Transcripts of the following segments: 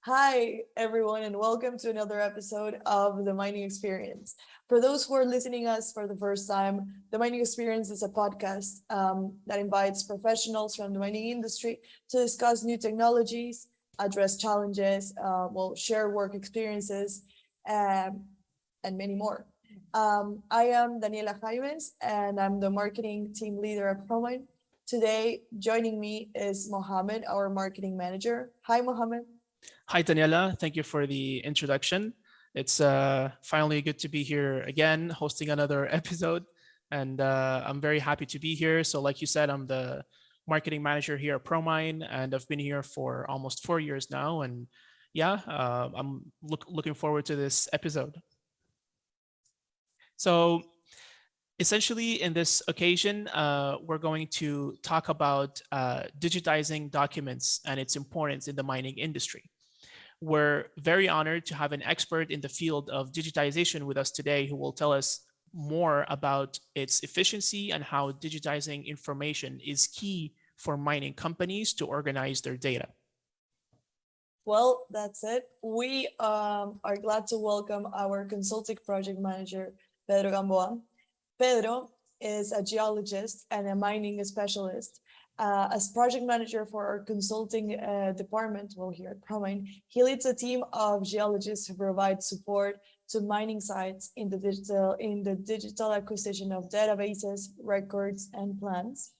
Hi, everyone, and welcome to another episode of The Mining Experience. For those who are listening us for the first time, The Mining Experience is a podcast that invites professionals from the mining industry to discuss new technologies, address challenges, share work experiences, um, and many more. I am Daniela Jaimes, and I'm the marketing team leader at Promine. Today, joining me is Mohammed, our marketing manager. Hi, Mohammed. Hi, Daniela. Thank you for the introduction. It's finally good to be here again, hosting another episode. And I'm very happy to be here. So like you said, I'm the marketing manager here at Promine, and I've been here for almost 4 years now. And yeah, I'm looking forward to this episode. So essentially, in this occasion, we're going to talk about digitizing documents and its importance in the mining industry. We're very honored to have an expert in the field of digitization with us today who will tell us more about its efficiency and how digitizing information is key for mining companies to organize their data. Well, that's it. We are glad to welcome our consulting project manager, Pedro Gamboa. Pedro is a geologist and a mining specialist. As project manager for our consulting department, here at Promine, he leads a team of geologists who provide support to mining sites in the digital acquisition of databases, records, and plans.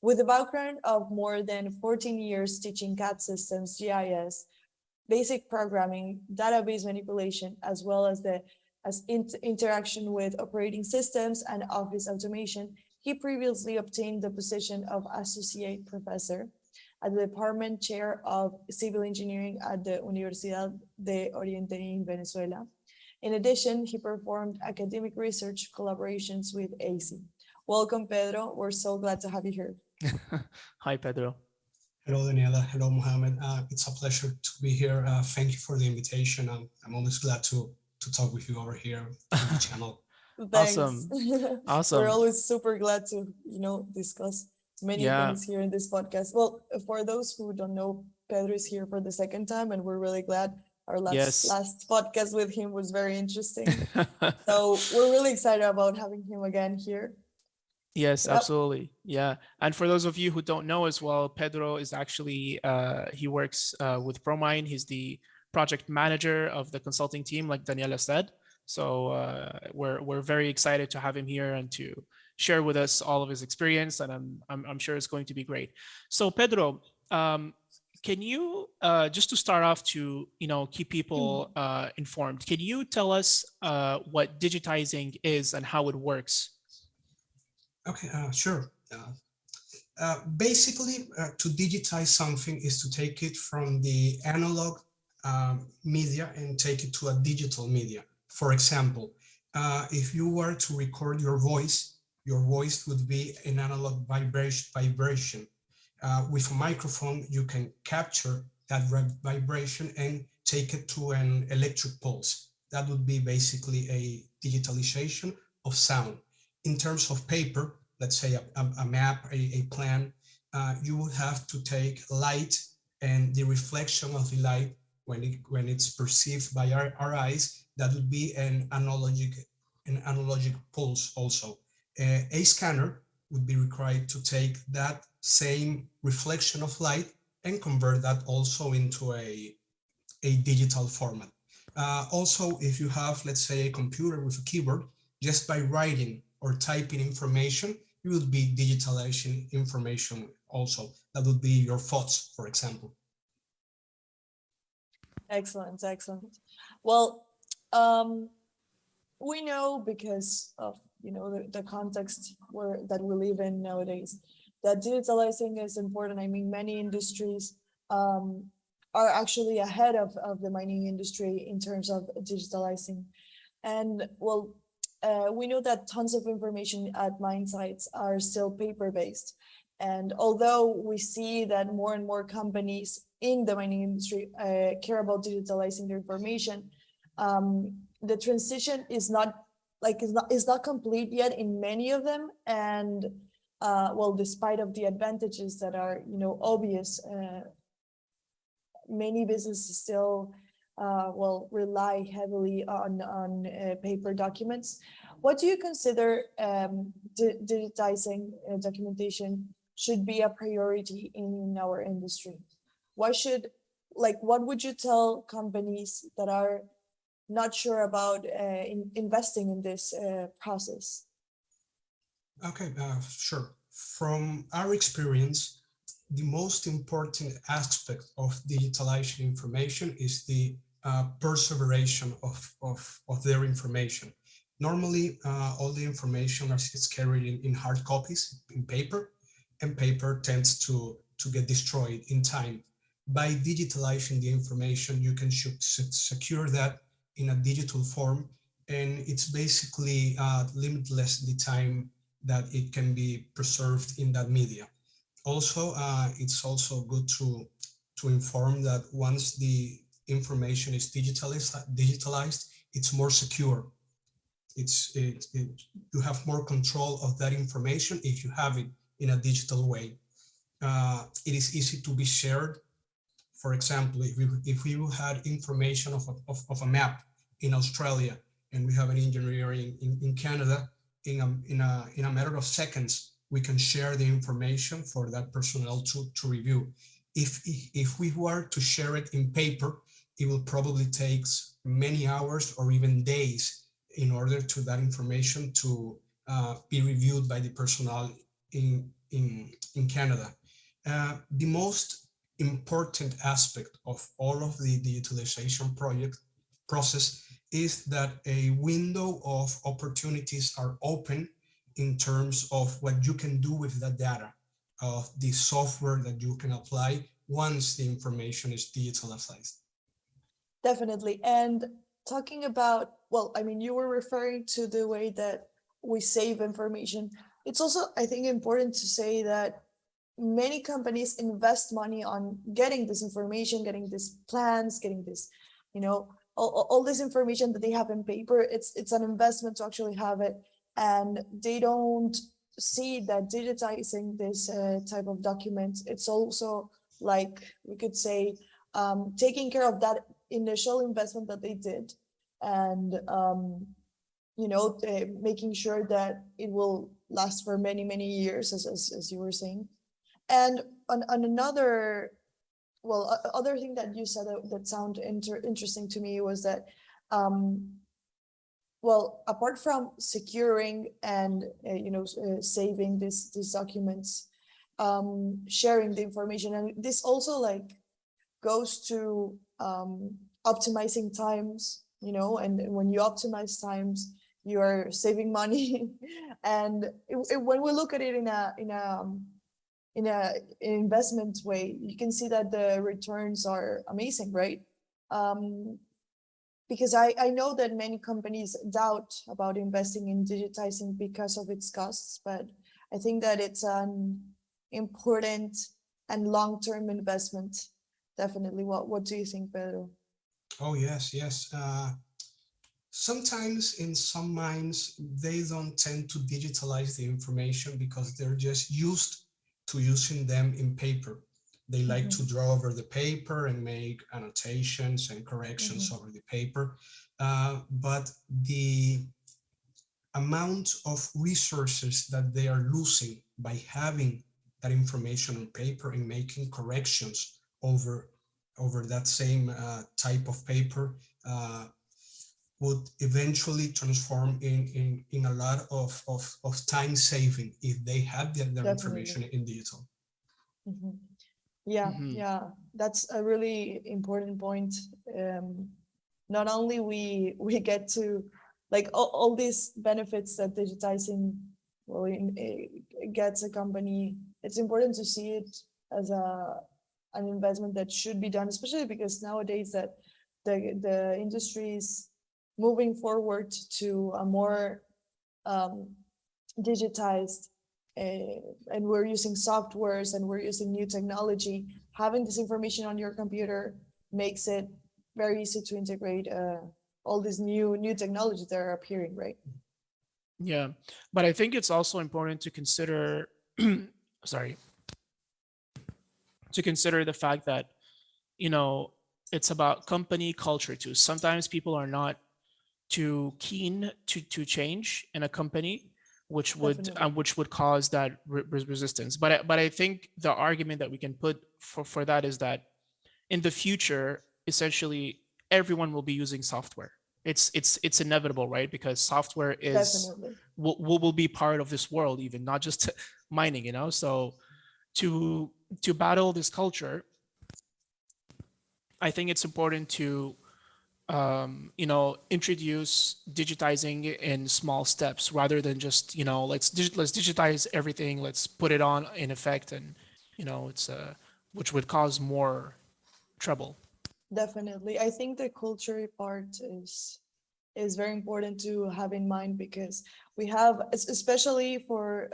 With a background of more than 14 years teaching CAD Systems, GIS, basic programming, database manipulation, as well as interaction with operating systems and office automation, he previously obtained the position of associate professor at the department chair of civil engineering at the Universidad de Oriente in Venezuela. In addition, he performed academic research collaborations with AC. Welcome, Pedro. We're so glad to have you here. Hi, Pedro. Hello, Daniela. Hello, Mohammed. It's a pleasure to be here. Thank you for the invitation. I'm always glad to talk with you over here on the channel. Thanks. Awesome. We're always super glad to, discuss many things here in this podcast. Well, for those who don't know, Pedro is here for the second time, and we're really glad. Our last podcast with him was very interesting. So we're really excited about having him again here. Yes, absolutely. Yeah. And for those of you who don't know as well, Pedro is actually, he works with Promine. He's the project manager of the consulting team, like Daniela said. So we're very excited to have him here and to share with us all of his experience. And I'm sure it's going to be great. So Pedro, can you, just to start off to, keep people informed, can you tell us what digitizing is and how it works? Okay, sure. Basically, to digitize something is to take it from the analog media and take it to a digital media. For example, if you were to record your voice would be an analog vibration. With a microphone, you can capture that vibration and take it to an electric pulse. That would be basically a digitalization of sound. In terms of paper, let's say a map, a plan, you would have to take light and the reflection of the light when it's perceived by our eyes, that would be an analogic pulse also. A scanner would be required to take that same reflection of light and convert that also into a digital format. Also, if you have, let's say, a computer with a keyboard, just by writing or typing information, you will be digitalizing information also. That would be your thoughts, for example. Excellent. Well, we know because of the context that we live in nowadays that digitalizing is important. I mean, many industries are actually ahead of the mining industry in terms of digitalizing. And we know that tons of information at mine sites are still paper-based. And although we see that more and more companies in the mining industry care about digitalizing their information, the transition is not complete yet in many of them. And despite of the advantages that are obvious, many businesses still well rely heavily on paper documents. What do you consider digitizing documentation should be a priority in our industry? Why should, like, what would you tell companies that are not sure about investing in this process? Okay, sure. From our experience, the most important aspect of digitalizing information is the perseveration of their information. Normally, all the information is carried in hard copies, in paper, and paper tends to get destroyed in time. By digitalizing the information, you can secure that in a digital form, and it's basically limitless the time that it can be preserved in that media. Also, it's also good to inform that once the information is digitalized, it's more secure. You have more control of that information if you have it in a digital way. It is easy to be shared. For example, if we had information of a map in Australia and we have an engineer in Canada, in a matter of seconds, we can share the information for that personnel to review. If we were to share it in paper, it will probably take many hours or even days in order to that information to be reviewed by the personnel in Canada. The most important aspect of all of the digitalization process is that a window of opportunities are open in terms of what you can do with that data, of the software that you can apply once the information is digitalized. Definitely. And talking about, well, I mean, you were referring to the way that we save information. It's also, I think, important to say that many companies invest money on getting this information, getting these plans, getting this, you know, all this information that they have in paper. It's an investment to actually have it, and they don't see that digitizing this type of documents, it's also, like we could say, taking care of that initial investment that they did, and you know, making sure that it will last for many years, as you were saying. And on another, well, other thing that you said that sounded interesting to me was that, well, apart from securing and you know, saving these documents, sharing the information, and this also like goes to optimizing times, you know, and when you optimize times, you are saving money. And when we look at it in an investment way, you can see that the returns are amazing, right? Because I know that many companies doubt about investing in digitizing because of its costs, but I think that it's an important and long-term investment. Definitely. What do you think, Pedro? Oh, yes. Sometimes in some minds, they don't tend to digitalize the information because they're just used to using them in paper. They like to draw over the paper and make annotations and corrections over the paper. But the amount of resources that they are losing by having that information on paper and making corrections over that same type of paper would eventually transform in a lot of time saving if they have that information in digital. Yeah, that's a really important point. Not only we get to, like, all these benefits that digitizing, well, gets a company, it's important to see it as an investment that should be done, especially because nowadays that the industry is moving forward to a more digitized, and we're using softwares and we're using new technology. Having this information on your computer makes it very easy to integrate all these new technologies that are appearing, right? Yeah, but I think it's also important to consider, sorry, to consider the fact that you know, it's about company culture too. Sometimes people are not too keen to change in a company, Definitely. which would cause that resistance. But I think the argument that we can put for that is that in the future, essentially everyone will be using software. It's inevitable, right? Because software is Definitely. will be part of this world, even not just mining, you know. So to battle this culture, I think it's important to you know, introduce digitizing in small steps rather than just, you know, let's digitize everything, let's put it on in effect, and you know, it's which would cause more trouble. Definitely. I think the culture part is very important to have in mind because we have, especially for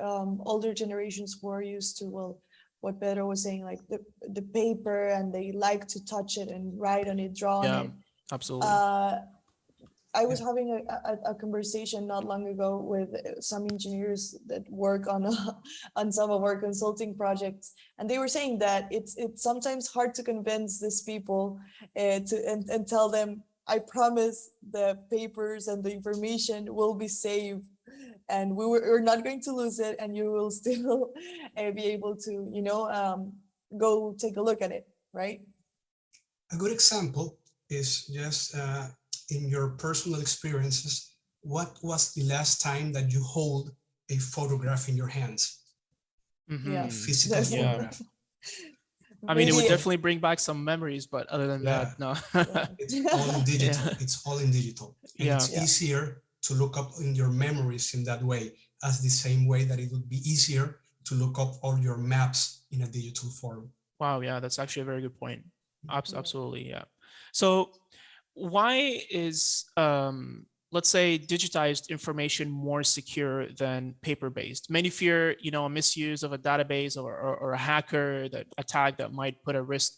older generations who are used to, well, what Pedro was saying, like the paper, and they like to touch it and write on it, draw on Yeah, it. absolutely. Uh, I was Yeah. having a conversation not long ago with some engineers that work on on some of our consulting projects, and they were saying that it's sometimes hard to convince these people and tell them, I promise the papers and the information will be saved, and we're not going to lose it, and you will still be able to, you know, go take a look at it, right? A good example is just in your personal experiences, what was the last time that you hold a photograph in your hands, Yeah, a Mhm. physical Yeah. definitely. photograph? I mean, it would Maybe, So definitely bring back some memories, but other than yeah, that, no. it's all in digital. Yeah. It's all in digital. And Yeah. it's yeah, easier to look up in your memories in that way, as the same way that it would be easier to look up all your maps in a digital form. Wow. Yeah, that's actually a very good point. yeah. Absolutely. Yeah. So why is let's say digitized information more secure than paper-based? Many fear, you know, a misuse of a database or a hacker that attack that might put at risk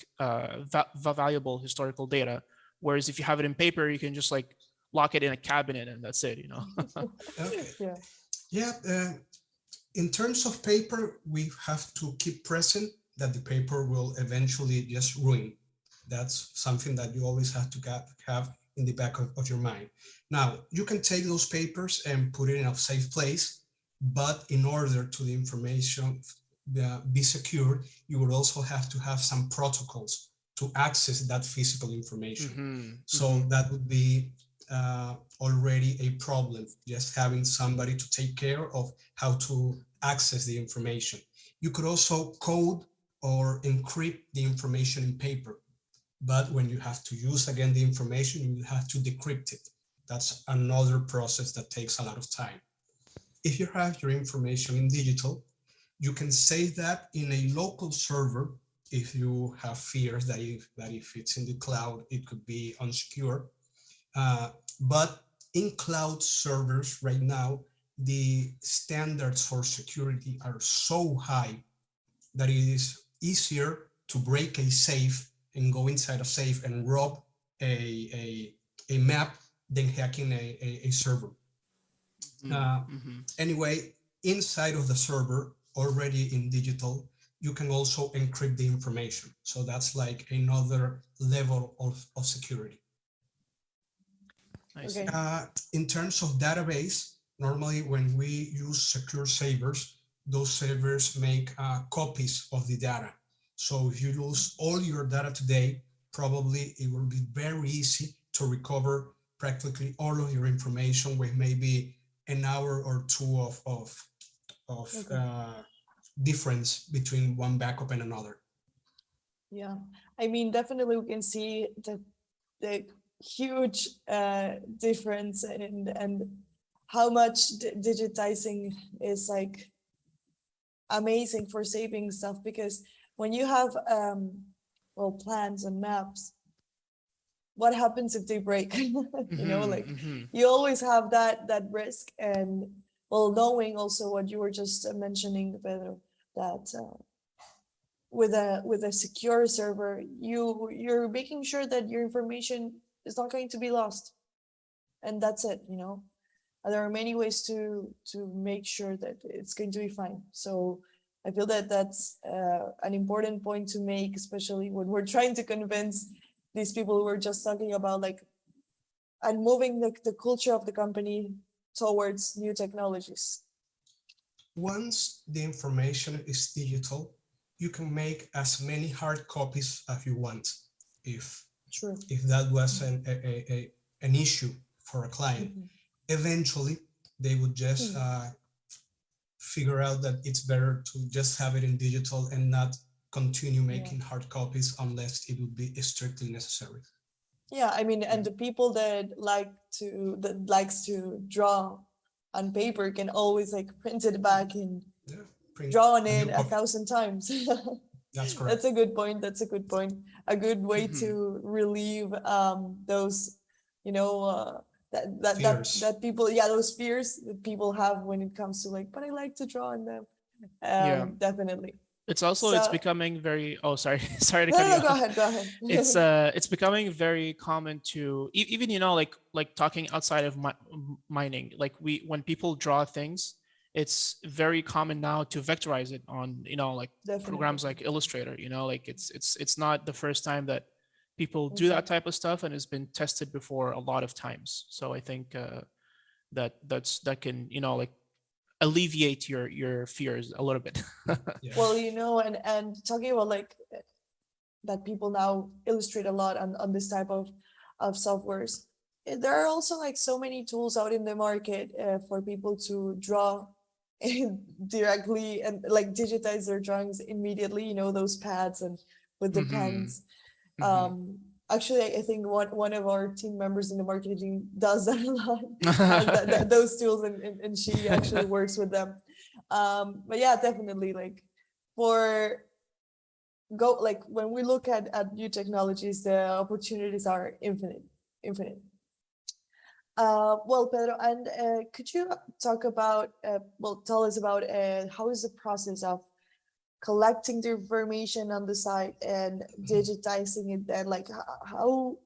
valuable historical data. Whereas if you have it in paper, you can just like lock it in a cabinet and that's it, you know. Okay. Yeah, Yeah. In terms of paper, we have to keep present that the paper will eventually just ruin. That's something that you always have to have in the back of your mind. Now, you can take those papers and put it in a safe place, but in order to the information be secured, you would also have to have some protocols to access that physical information. So that would be already a problem, just having somebody to take care of how to access the information. You could also code or encrypt the information in paper, but when you have to use again the information, you will have to decrypt it. That's another process that takes a lot of time. If you have your information in digital, you can save that in a local server if you have fears that if it's in the cloud, it could be unsecure. But in cloud servers right now, the standards for security are so high that it is easier to break a safe and go inside a safe and rob a map than hacking a server. Uh, anyway, inside of the server, already in digital, you can also encrypt the information. So that's like another level of security. Nice. okay. In terms of database, normally when we use secure savers, those savers make copies of the data. So if you lose all your data today, probably it will be very easy to recover practically all of your information with maybe an hour or two of Okay. difference between one backup and another. Yeah, I mean, definitely we can see the huge difference and how much digitizing is like amazing for saving stuff, because when you have well, plans and maps, what happens if they break? You know, like you always have that risk. And well, knowing also what you were just mentioning, Pedro, that with a secure server, you're making sure that your information is not going to be lost, and that's it, you know. There are many ways to make sure that it's going to be fine. So I feel that that's an important point to make, especially when we're trying to convince these people who are just talking about like and moving the culture of the company towards new technologies. Once the information is digital, you can make as many hard copies as you want. True. If that was an issue for a client, eventually they would just figure out that it's better to just have it in digital and not continue making hard copies unless it would be strictly necessary. Yeah, I mean, and the people that likes to draw on paper can always like print it back and draw on it 1,000 times. That's correct. That's a good point. That's a good point. A good way to relieve those, you know, that people, those fears that people have when it comes to like, but I like to draw on them. Definitely. It's also it's becoming very sorry to cut you off. Go ahead. It's becoming very common to even like talking outside of mining, like when people draw things, it's very common now to vectorize it on like programs like Illustrator. Like it's not the first time that people do that type of stuff, and it's been tested before a lot of times. So I think that can like alleviate your fears a little bit. Well, and talking about like that people now illustrate a lot on this type of softwares. There are also like so many tools out in the market for people to draw directly and like digitize their drawings immediately, those pads and with the pens. Actually, I think one of our team members in the marketing when does that a lot. Those tools, and she actually works with them. But yeah, definitely like when we look at new technologies, the opportunities are infinite. Well, Pedro, and could you talk about, tell us about how is the process of collecting the information on the site and digitizing it, and like how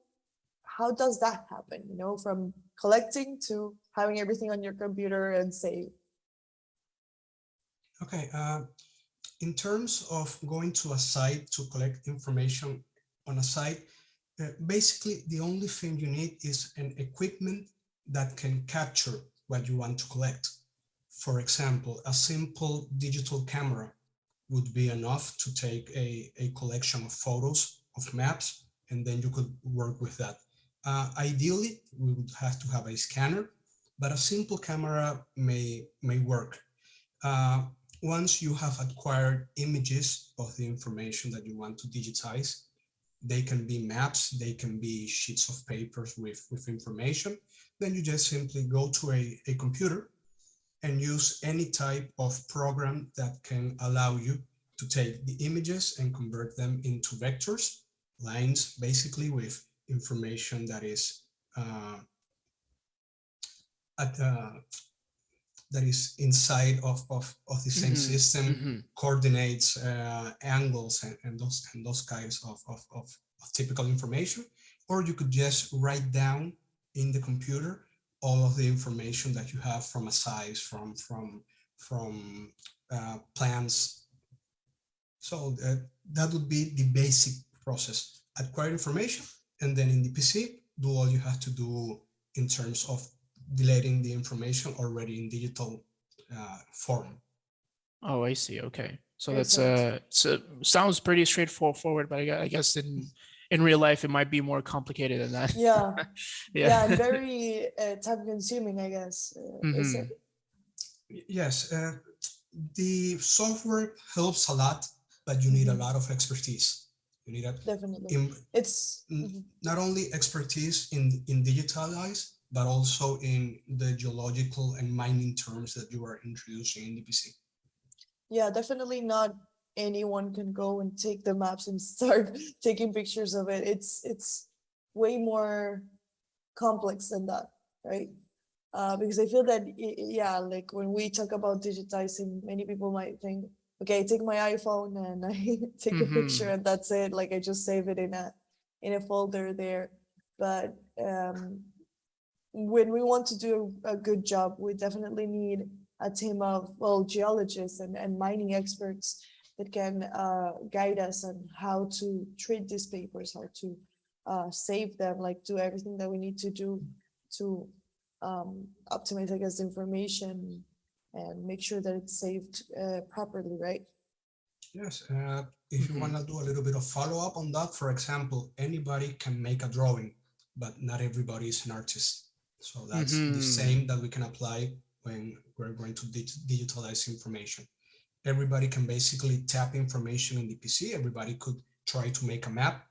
does that happen, from collecting to having everything on your computer and save? Okay, in terms of going to a site to collect information on a site, basically the only thing you need is an equipment that can capture what you want to collect. For example, a simple digital camera would be enough to take a collection of photos of maps, and then you could work with that. Ideally, we would have to have a scanner, but a simple camera may work. Once you have acquired images of the information that you want to digitize, they can be maps, they can be sheets of papers with information, then you just simply go to a computer and use any type of program that can allow you to take the images and convert them into vectors, lines, basically with information that is inside of the same system, coordinates, angles, and those kinds of typical information. Or you could just write down in the computer all of the information that you have from a size, from plans. So that would be the basic process: acquire information, and then in the PC, do all you have to do in terms of deleting the information already in digital form. Oh, I see. Okay, so that's sounds pretty straightforward, but I guess in real life it might be more complicated than that. Yeah, and very time consuming, I guess. Is it? Yes, the software helps a lot, but you need a lot of expertise. You need definitely. It's not only expertise in digitalize, but also in the geological and mining terms that you are introducing in the PC. Yeah, definitely not anyone can go and take the maps and start taking pictures of it. It's way more complex than that, right? Because I feel that, like when we talk about digitizing, many people might think, okay, I take my iPhone and I take a picture and that's it. Like I just save it in a folder there. But when we want to do a good job, we definitely need a team of, well, geologists and mining experts that can guide us on how to treat these papers, how to save them, like do everything that we need to do to optimize, I guess, the information and make sure that it's saved properly, right? Yes, if you want to do a little bit of follow-up on that, for example, anybody can make a drawing, but not everybody is an artist. So that's the same that we can apply when we're going to digitalize information. Everybody can basically tap information in the PC. Everybody could try to make a map.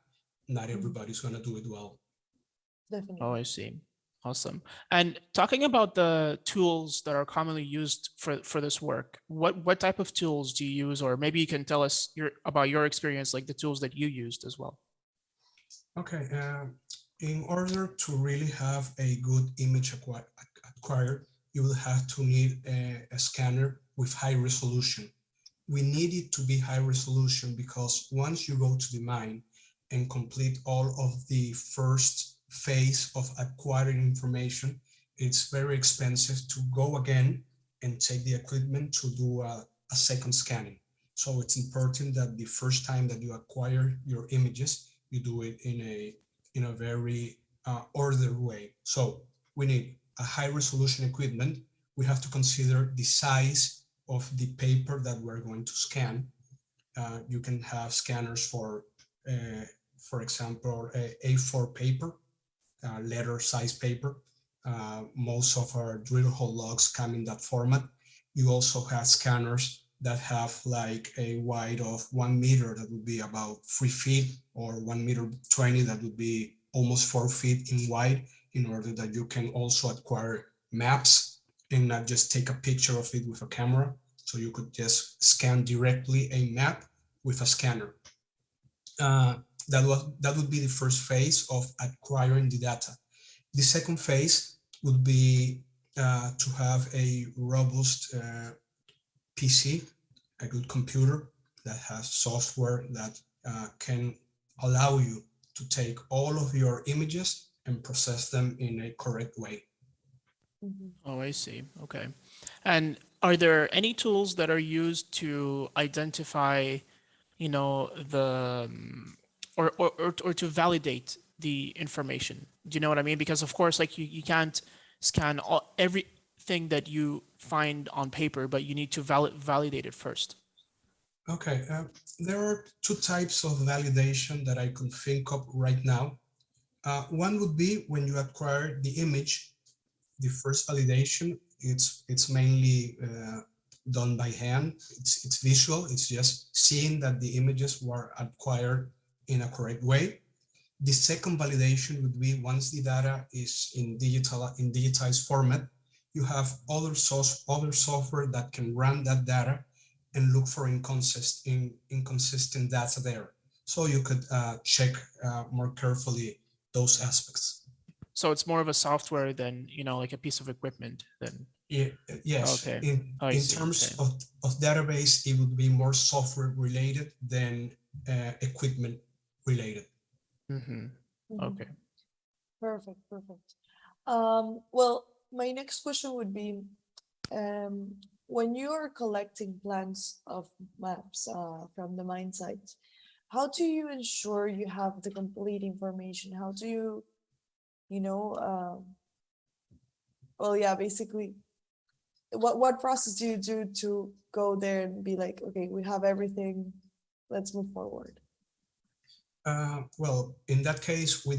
Not everybody's going to do it well. Definitely. Oh, I see. Awesome. And talking about the tools that are commonly used for this work, what type of tools do you use? Or maybe you can tell us about your experience, like the tools that you used as well. Okay. In order to really have a good image acquired, you will have to need a scanner with high resolution. We need it to be high resolution because once you go to the mine and complete all of the first phase of acquiring information, it's very expensive to go again and take the equipment to do a second scanning. So it's important that the first time that you acquire your images, you do it in a very ordered way. So we need a high resolution equipment. We have to consider the size of the paper that we're going to scan. You can have scanners for example, A4 paper, letter size paper. Most of our drill hole logs come in that format. You also have scanners that have like a wide of 1 meter, that would be about 3 feet, or 1 meter 20, that would be almost 4 feet in wide, in order that you can also acquire maps and not just take a picture of it with a camera. So you could just scan directly a map with a scanner. That would be the first phase of acquiring the data. The second phase would be to have a robust PC, a good computer that has software that can allow you to take all of your images and process them in a correct way. Oh, I see. Okay. And are there any tools that are used to identify, you know, the or to validate the information? Do you know what I mean? Because of course, like you can't scan everything that you find on paper, but you need to validate it first. Okay, there are two types of validation that I can think of right now. One would be when you acquire the image. The first validation, it's mainly done by hand. It's visual. It's just seeing that the images were acquired in a correct way. The second validation would be once the data is in digitized format, you have other software that can run that data and look for inconsistent data there. So you could check more carefully those aspects. So it's more of a software than, you know, like a piece of equipment then. Yeah, yes. Okay. In terms of database, it would be more software related than equipment related. Okay. Perfect. Well, my next question would be, when you are collecting plans of maps from the mine site, how do you ensure you have the complete information? How do you, well, yeah, basically, what process do you do to go there and be like, okay, we have everything, let's move forward? Well, in that case, we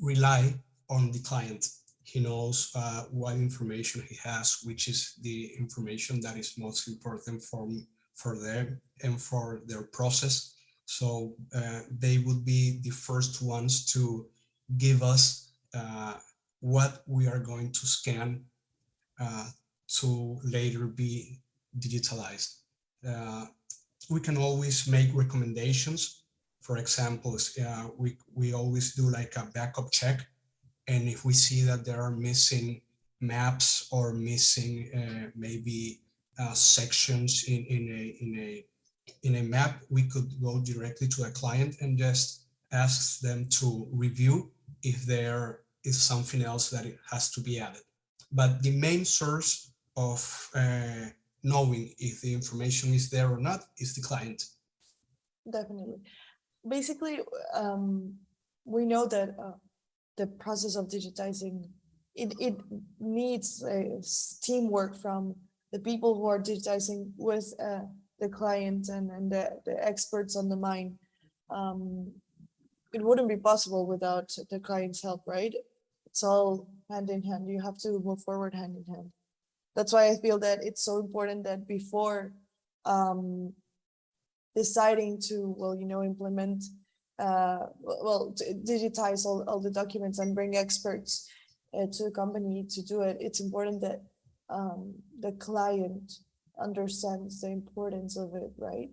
rely on the client. He knows what information he has, which is the information that is most important for them and for their process. So they would be the first ones to give us what we are going to scan to later be digitalized. We can always make recommendations. For example, we always do like a backup check. And if we see that there are missing maps or missing maybe sections in a map, we could go directly to a client and just ask them to review if there is something else that it has to be added. but the main source of knowing if the information is there or not is the client. Definitely. Basically, we know that the process of digitizing, it needs teamwork from the people who are digitizing with the client and the experts on the mine. It wouldn't be possible without the client's help, right? It's all hand in hand. You have to move forward hand in hand. That's why I feel that it's so important that before deciding to, well, implement, digitize all the documents and bring experts to the company to do it, it's important that the client understands the importance of it, right?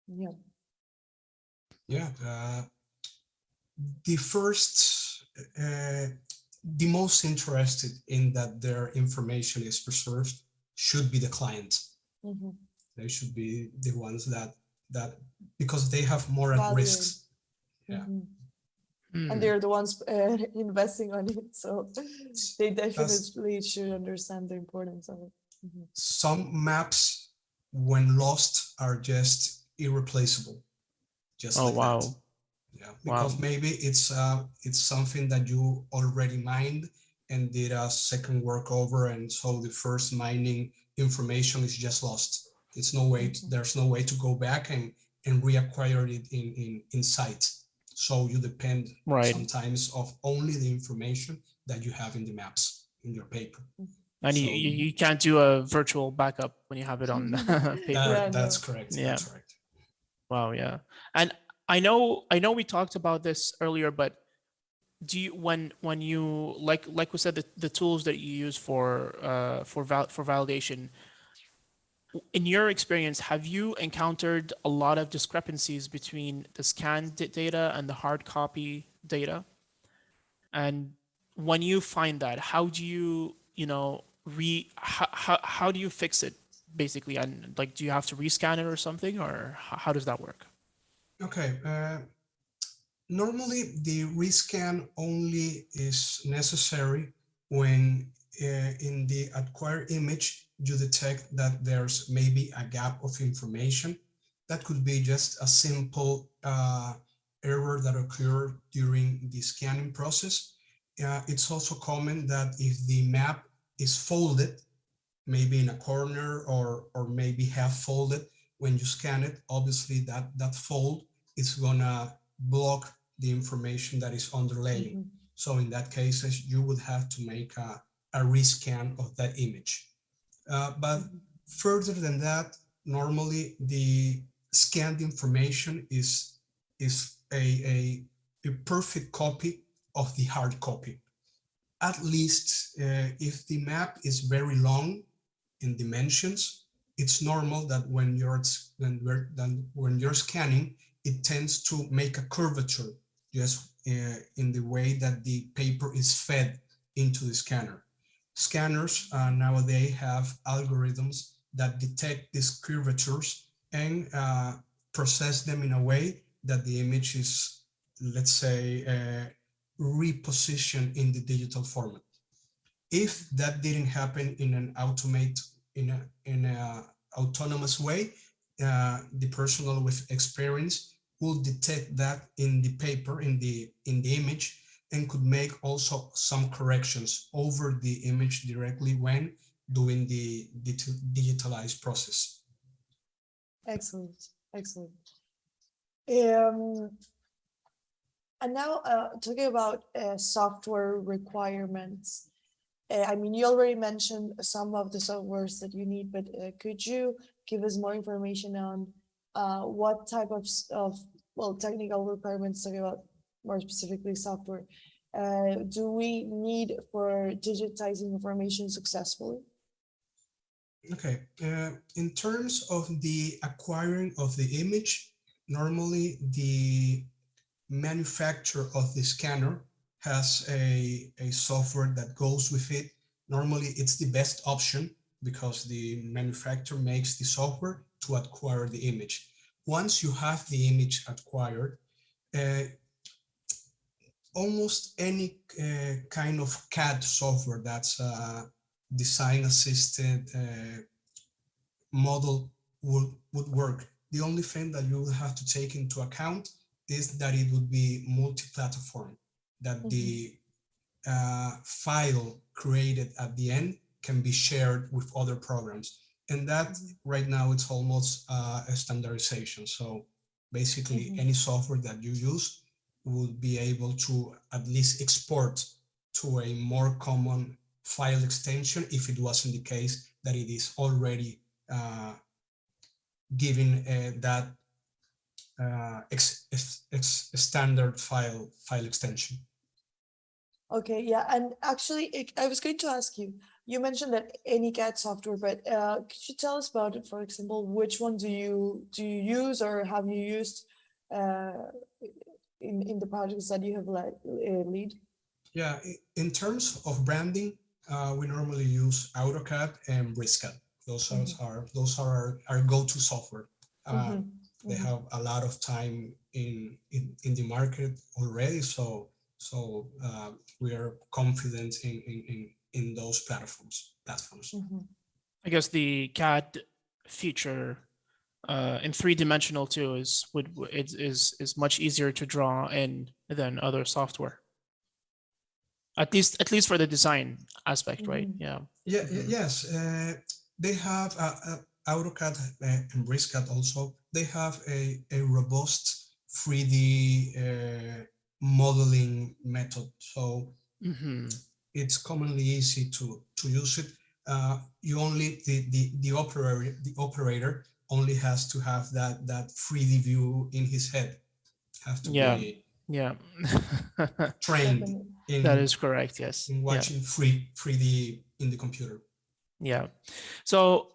Yeah. Yeah, the first, the most interested in that their information is preserved should be the client. Mm-hmm. They should be the ones that because they have more at Value. risks. Yeah. Mm-hmm. And they're the ones investing on it, so they definitely should understand the importance of it. Mm-hmm. Some maps, when lost, are just irreplaceable. Just like wow. that. Yeah, because maybe it's something that you already mined and did a second workover, and so the first mining information is just lost. It's no way. There's no way to go back and reacquire it in site. So you depend sometimes of only the information that you have in the maps in your paper. And so, you can't do a virtual backup when you have it on paper. That's correct. Yeah. That's right. Wow. Yeah. And I know we talked about this earlier, but do you, when you like we said, the tools that you use for validation, in your experience, have you encountered a lot of discrepancies between the scanned data and the hard copy data? And when you find that, how do you, how do you fix it, basically? And like, do you have to rescan it or something, or how does that work? Okay. Normally, the rescan only is necessary when in the acquired image, you detect that there's maybe a gap of information. That could be just a simple error that occurred during the scanning process. It's also common that if the map is folded, maybe in a corner or maybe half folded, when you scan it, obviously that fold is gonna block the information that is underlaying. Mm-hmm. So in that case, you would have to make a rescan of that image. But further than that, normally the scanned information is a perfect copy of the hard copy. At least if the map is very long in dimensions, it's normal that when you're scanning, it tends to make a curvature just in the way that the paper is fed into the scanner. Scanners nowadays have algorithms that detect these curvatures and process them in a way that the image is, let's say, repositioned in the digital format. If that didn't happen in an autonomous way, the personnel with experience will detect that in the paper, in the image, and could make also some corrections over the image directly when doing the digitalized process. Excellent. And now talking about software requirements. I mean, you already mentioned some of the softwares that you need, but could you give us more information on what type of technical requirements, talking about more specifically software, do we need for digitizing information successfully? Okay, in terms of the acquiring of the image, normally the manufacturer of the scanner has a software that goes with it. Normally, it's the best option because the manufacturer makes the software to acquire the image. Once you have the image acquired, almost any kind of CAD software that's design assisted model would work. The only thing that you will have to take into account is that it would be multi-platform, that the file created at the end can be shared with other programs. And that right now it's almost a standardization. So basically any software that you use will be able to at least export to a more common file extension if it wasn't the case that it is already given that standard file extension. Okay, yeah, and actually, I was going to ask you. You mentioned that any CAD software, but could you tell us about it? For example, which one do you use or have you used in the projects that you have lead? Yeah, in terms of branding, we normally use AutoCAD and BricsCAD. Those are our go-to software. They have a lot of time in the market already, so we are confident in those platforms. I guess the CAD feature in three-dimensional too is much easier to draw in than other software. At least for the design aspect, right? Yeah. Yes. They have AutoCAD and BricsCAD also. They have a robust 3D modeling method, so it's commonly easy to use it. You only the operator only has to have that 3D view in his head. Have to be trained. That is correct. Yes. In watching 3D in the computer. Yeah. So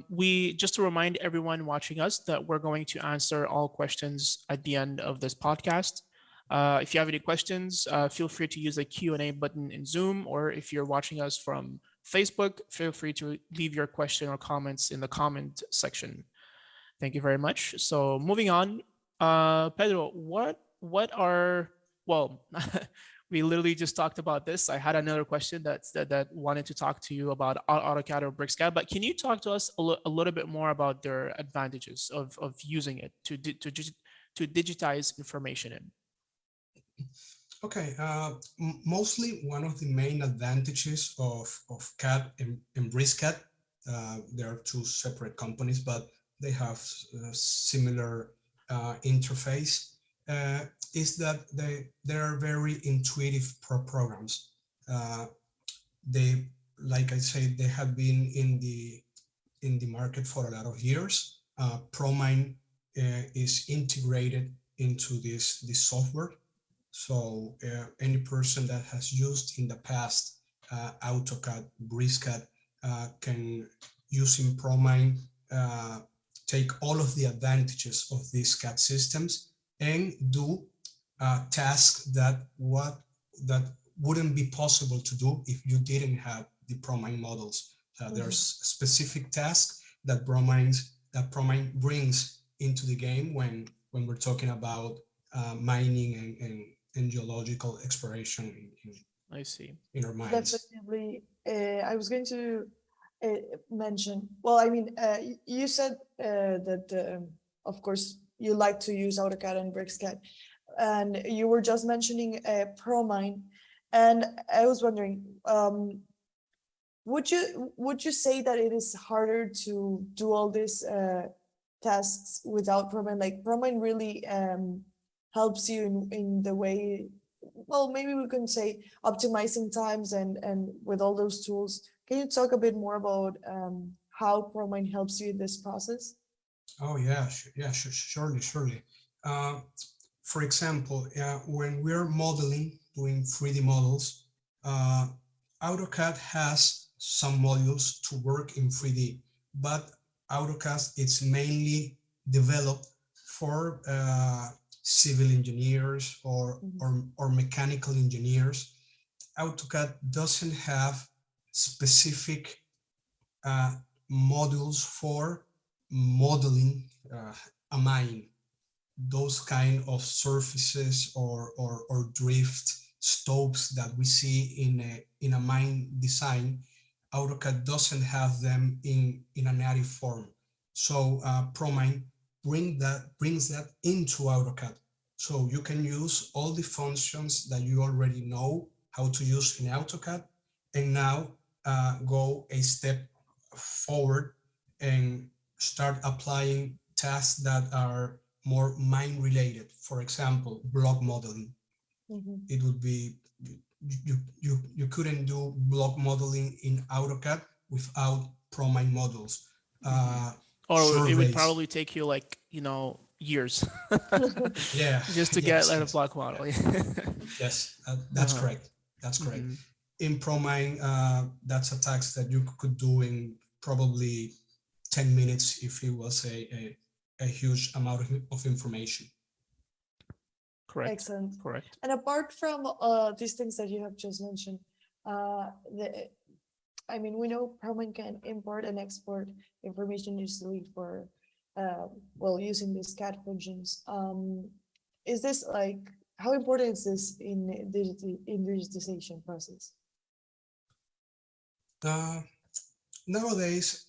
we just to remind everyone watching us that we're going to answer all questions at the end of this podcast. If you have any questions, feel free to use the Q&A button in Zoom, or if you're watching us from Facebook, feel free to leave your question or comments in the comment section. Thank you very much. So moving on, Pedro, what are, well, we literally just talked about this. I had another question that wanted to talk to you about AutoCAD or BricsCAD, but can you talk to us a little bit more about their advantages of using it to digitize information in? Okay, mostly one of the main advantages of CAD and BricsCAD, there are two separate companies, but they have a similar interface, is that they are very intuitive programs. They, like I said, they have been in the market for a lot of years. Promine is integrated into this software. So any person that has used in the past AutoCAD, BricsCAD can, using Promine, take all of the advantages of these CAD systems and do tasks that wouldn't be possible to do if you didn't have the Promine models. There's specific tasks that Promine brings into the game when we're talking about mining and geological exploration I see. in our mines. Definitely. I was going to mention, well, I mean, you said that, of course, you like to use AutoCAD and BricsCAD, and you were just mentioning Promine, and I was wondering, would you say that it is harder to do all these tasks without Promine? Like Promine really helps you in the way, well, maybe we can say optimizing times and with all those tools. Can you talk a bit more about how Promine helps you in this process? Oh yeah, surely. For example, when we're modeling, doing 3D models, AutoCAD has some modules to work in 3D, but AutoCAD it's mainly developed for civil engineers or mechanical engineers. AutoCAD doesn't have specific modules for modeling a mine. those kind of surfaces or drift stopes that we see in a mine design, AutoCAD doesn't have them in a native form. So Promine brings that into AutoCAD. So you can use all the functions that you already know how to use in AutoCAD, and now go a step forward and start applying tasks that are more mine related. For example, block modeling. It would be, you couldn't do block modeling in AutoCAD without Promine models. Or surveys. It would probably take you like, years Yeah, just to get like a block model. Yes, that's correct. That's correct. In Promine, that's a task that you could do in probably 10 minutes if it was a huge amount of information. Correct. Excellent. Correct. And apart from these things that you have just mentioned, we know Promine can import and export information easily for, using these CAD functions. Is this like, how important is this in digitization process? Nowadays,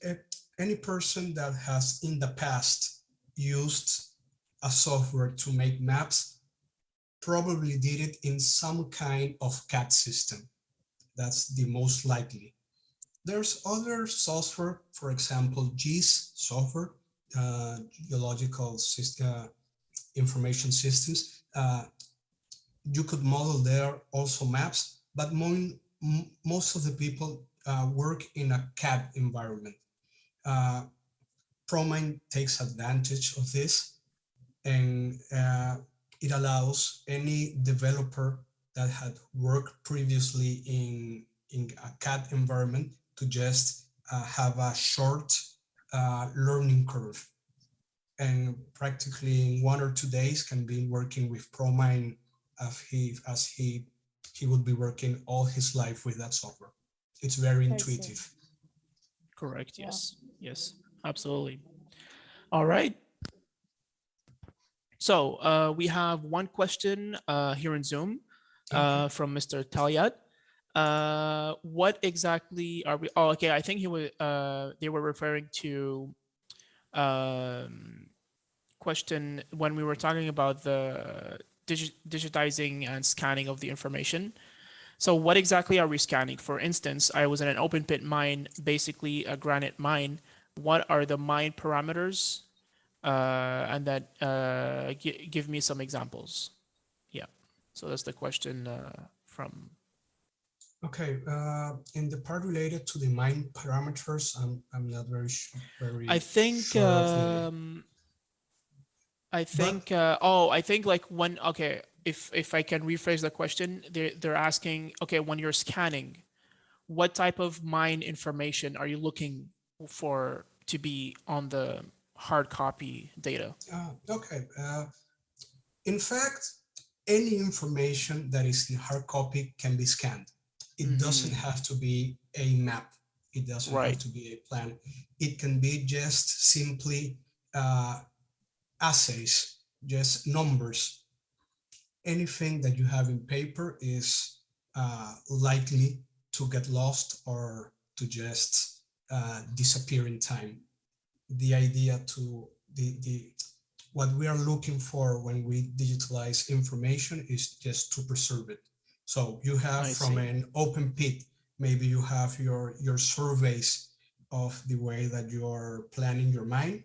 any person that has in the past used a software to make maps probably did it in some kind of CAD system. That's the most likely. There's other software, for example, GIS software, geological information systems. You could model there also maps, but most of the people work in a CAD environment. Promine takes advantage of this, and it allows any developer that had worked previously in a CAD environment to just have a short learning curve, and practically in 1 or 2 days can be working with Promine as he would be working all his life with that software. It's very intuitive. Correct. Yes. Yeah. Yes, absolutely. All right. So we have one question here in Zoom from Mr. Talyat. What exactly are we? Oh, okay. I think they were referring to question when we were talking about the digitizing and scanning of the information. So what exactly are we scanning? For instance, I was in an open pit mine, basically a granite mine. What are the mine parameters? And that give me some examples. Yeah. So that's the question from. Okay. In the part related to the mine parameters, I'm not very sure. I think. I think like when, okay, if I can rephrase the question, they're asking, okay, when you're scanning, what type of mine information are you looking for to be on the hard copy data? Okay. In fact, any information that is in hard copy can be scanned. It doesn't have to be a map. It doesn't have to be a plan. It can be just simply assays, just numbers. Anything that you have in paper is likely to get lost or to just disappear in time. The idea to what we are looking for when we digitalize information is just to preserve it. So you have from an open pit, maybe you have your surveys of the way that you're planning your mine.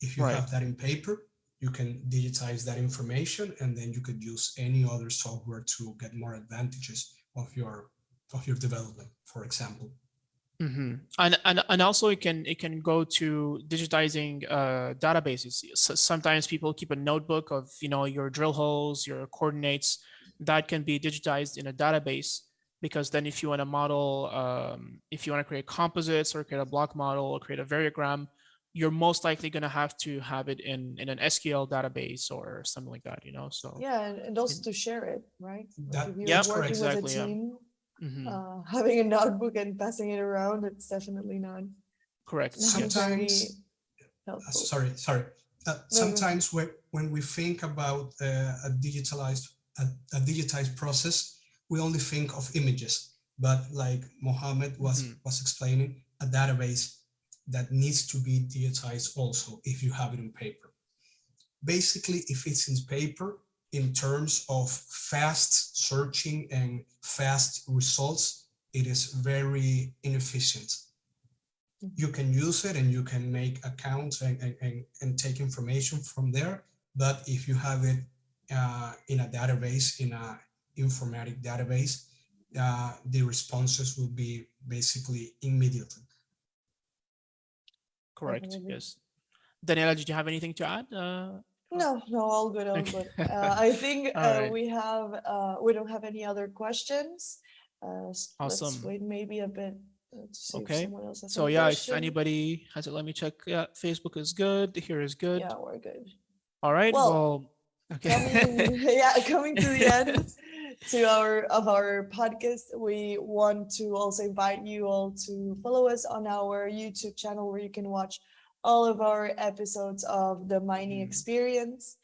If you have that in paper, you can digitize that information, and then you could use any other software to get more advantages of your development, for example. And also it can go to digitizing databases. So sometimes people keep a notebook of your drill holes, your coordinates. That can be digitized in a database, because then if you want to model, if you want to create composites or create a block model or create a variogram, you're most likely going to have to have it in an SQL database or something like that, so. Yeah, and also to share it, right? That's working exactly, with a team, having a notebook and passing it around, it's definitely not correct. Sometimes, very helpful. sorry. Sometimes when we think about a digitized process, we only think of images. But like Mohammed was explaining, a database that needs to be digitized also if you have it on paper. Basically, if it's in paper, in terms of fast searching and fast results, it is very inefficient. You can use it and you can make accounts and take information from there. But if you have it in a database, in an informatic database, the responses will be basically immediately. Correct. Definitely. Yes. Daniela, did you have anything to add? No, all good, all good. I think All right. we don't have any other questions. Let's Awesome. wait maybe a bit to see if Okay. someone else has So any yeah, if question. anybody has it, let me check. Yeah, Facebook is good. Here is good. Yeah, we're good. All right. Well, Well, okay. coming to the end of our podcast, we want to also invite you all to follow us on our YouTube channel where you can watch all of our episodes of the mining experience.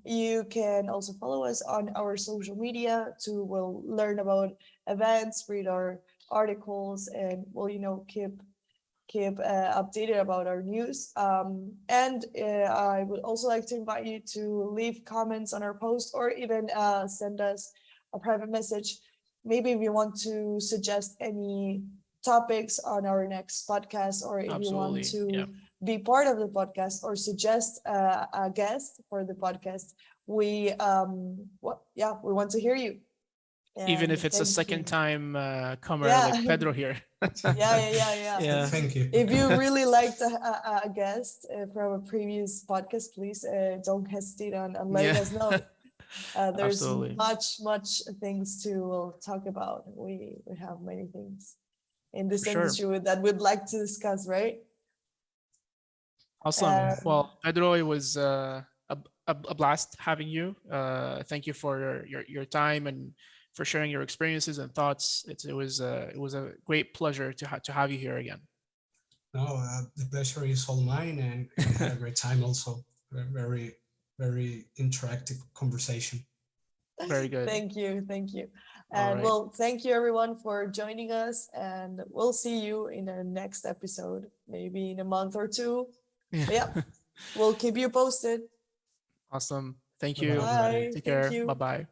You can also follow us on our social media to learn about events, read our articles, and keep updated about our news. And I would also like to invite you to leave comments on our post or even send us a private message. Maybe if you want to suggest any topics on our next podcast, or if you want to be part of the podcast or suggest a guest for the podcast, we want to hear you. Even if it's a second time comer like Pedro here. Yeah. Thank you. If you really liked a guest from a previous podcast, please don't hesitate on letting us know. There's Absolutely. much things to talk about. We have many things in this For sure. industry that we'd like to discuss, right? Awesome. Well, Pedro, it was a blast having you. Thank you for your time and for sharing your experiences and thoughts. It was a great pleasure to have you here again. No, the pleasure is all mine, and we had a great time also. Very, very interactive conversation. Very good. Thank you. All And right. well, thank you everyone for joining us, and we'll see you in the next episode, maybe in a month or two. Yeah, we'll keep you posted. Awesome. Thank you. Bye-bye. Take care. Thank you. Bye-bye.